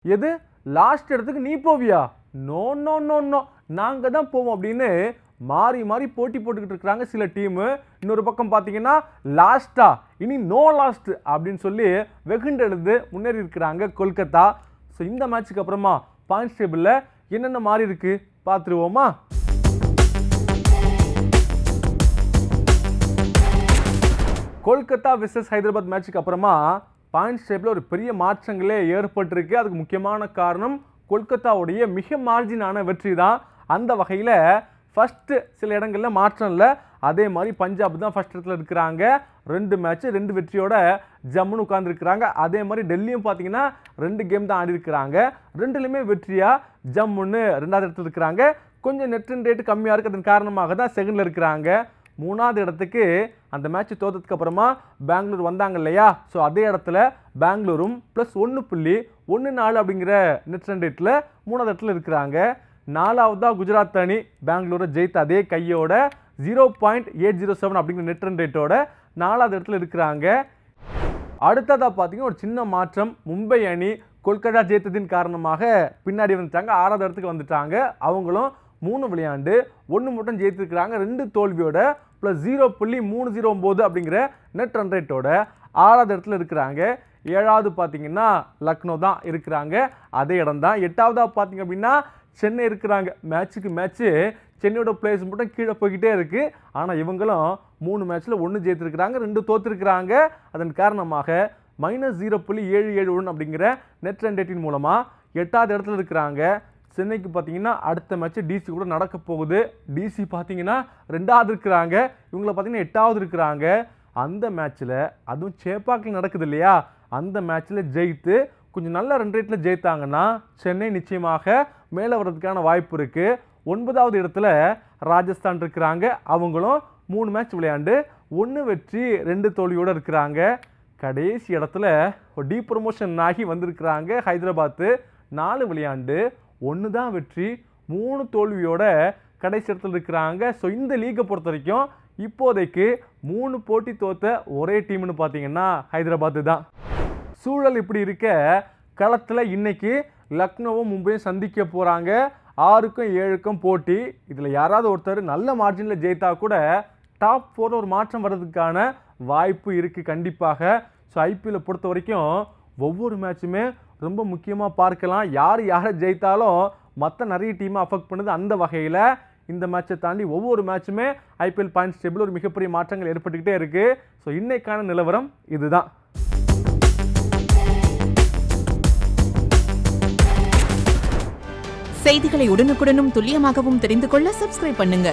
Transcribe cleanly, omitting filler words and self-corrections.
எது லாஸ்ட் இடத்துக்கு நீ போவியா? நோ நோ நோ நோ, நாங்கள் தான் போவோம் அப்படின்னு மாறி மாறி போட்டி போட்டுக்கிட்டு இருக்கிறாங்க சில டீமு. இன்னொரு பக்கம் பார்த்தீங்கன்னா லாஸ்டா இனி நோ லாஸ்ட் அப்படின்னு சொல்லி வெகுண்டெழுந்து முன்னேறி இருக்கிறாங்க கொல்கத்தா. ஸோ இந்த மேட்சுக்கு அப்புறமா பாயிண்ட்ஸ் டேபிளில் என்னென்ன மாறி இருக்கு பார்த்துருவோமா? கொல்கத்தா விசஸ் ஹைதராபாத் மேட்சுக்கு அப்புறமா பாயிண்ட்ஸ் டேபிளில் ஒரு பெரிய மாற்றங்களே ஏற்பட்டிருக்கு. அதுக்கு முக்கியமான காரணம் கொல்கத்தாவுடைய மிக மார்ஜினான வெற்றி தான். அந்த வகையில் ஃபஸ்ட்டு சில இடங்களில் மாற்றம் இல்லை. அதே மாதிரி பஞ்சாப் தான் ஃபஸ்ட் இடத்துல இருக்கிறாங்க. 2 மேட்ச் 2 வெற்றியோட ஜம்முன்னு உட்காந்துருக்குறாங்க. அதே மாதிரி டெல்லியும் பார்த்தீங்கன்னா 2 கேம் தான் ஆடி இருக்கிறாங்க. 2லையுமே வெற்றியாக ஜம்முன்னு 2வது இடத்துல இருக்கிறாங்க. கொஞ்சம் நெட் ரன் ரேட்டு கம்மியாக இருக்குது. அதன் காரணமாக தான் செகண்டில் இருக்கிறாங்க. 3வது இடத்துக்கு அந்த மேட்ச் தோற்றதுக்கு அப்புறமா பெங்களூர் வந்தாங்க இல்லையா? ஸோ அதே இடத்துல பெங்களூரும் ப்ளஸ் 1.14 அப்படிங்கிற நெட் ரன் ரேட்டில் 3வது இடத்துல இருக்கிறாங்க. 4வதாக குஜராத் அணி பெங்களூரை ஜெயித்த அதே கையோட 0.807 அப்படிங்கிற நெட் ரன் ரேட்டோட 4வது இடத்துல இருக்கிறாங்க. அடுத்ததாக பார்த்தீங்கன்னா ஒரு சின்ன மாற்றம். மும்பை அணி கொல்கத்தா ஜெயித்ததின் காரணமாக பின்னாடி வந்துட்டாங்க. 6வது இடத்துக்கு வந்துட்டாங்க. அவங்களும் 3 விளையாண்டு 1 மட்டும் ஜெயித்திருக்கிறாங்க. 2 தோல்வியோட ப்ளஸ் 0.309 அப்படிங்கிற நெட் ரன் ரேட்டோட 6வது இடத்துல இருக்கிறாங்க. 7வது பார்த்தீங்கன்னா லக்னோ தான் இருக்கிறாங்க. அதே இடம் தான். 8வதாக பார்த்தீங்க அப்படின்னா சென்னை இருக்கிறாங்க. மேட்சுக்கு மேட்ச்சு சென்னையோட பிளேஸ் மட்டும் கீழே போய்கிட்டே இருக்குது. ஆனால் இவங்களும் 3 மேட்ச்சில் 1 ஜெயித்திருக்கிறாங்க, 2 தோற்றுருக்கிறாங்க. அதன் காரணமாக -0.771 அப்படிங்கிற நெட் ரன் ரேட்டின் மூலமாக 8வது இடத்துல இருக்கிறாங்க. சென்னைக்கு பார்த்தீங்கன்னா அடுத்த மேட்ச்சு டிசி கூட நடக்க போகுது. டிசி பார்த்தீங்கன்னா 2வது இருக்கிறாங்க. இவங்களை பார்த்தீங்கன்னா 8வது இருக்கிறாங்க. அந்த மேட்ச்சில் அதுவும் சேப்பாக்கில் நடக்குது இல்லையா? அந்த மேட்ச்சில் ஜெயித்து கொஞ்சம் நல்ல ரன் ரேட்டில் ஜெயித்தாங்கன்னா சென்னை நிச்சயமாக மேலே வர்றதுக்கான வாய்ப்பு இருக்குது. 9வது இடத்துல ராஜஸ்தான் இருக்கிறாங்க. அவங்களும் 3 மேட்ச் விளையாண்டு 1 வெற்றி 2 தோல்வியோடு இருக்கிறாங்க. கடைசி இடத்துல டீ ப்ரமோஷன் ஆகி வந்திருக்கிறாங்க ஹைதராபாத்து. 4 விளையாண்டு 1 தான் வெற்றி 3 தோல்வியோட கடைசி இடத்துல இருக்கிறாங்க. ஸோ இந்த லீகை பொறுத்த வரைக்கும் இப்போதைக்கு 3 போட்டி தோத்த ஒரே டீம்னு பார்த்தீங்கன்னா ஹைதராபாத்து தான். சூழல் இப்படி இருக்க களத்தில் இன்னைக்கு லக்னோவும் மும்பையும் சந்திக்க போகிறாங்க. 6க்கும் 7க்கும் போட்டி. இதில் யாராவது ஒருத்தர் நல்ல மார்ஜினில் ஜெயித்தா கூட டாப் 4 ஒரு மாற்றம் வர்றதுக்கான வாய்ப்பு இருக்குது கண்டிப்பாக. ஸோ ஐபிஎல்லை பொறுத்த வரைக்கும் ஒவ்வொரு மேட்சுமே ரொம்ப முக்கியமாக பார்க்கலாம். யாரை ஜெயித்தாலும் மற்ற நிறைய டீமை அஃபெக்ட் பண்ணுது. அந்த வகையில் இந்த மேட்சை தாண்டி ஒவ்வொரு மேட்சுமே ஐபிஎல் பாயிண்ட்ஸ் டேபிள் ஒரு மிகப்பெரிய மாற்றங்கள் ஏற்பட்டுக்கிட்டே இருக்குது. ஸோ இன்னைக்கான நிலவரம் இதுதான். செய்திகளை உடனுக்குடனும் துல்லியமாகவும் தெரிந்து கொள்ள சப்ஸ்கிரைப் பண்ணுங்க.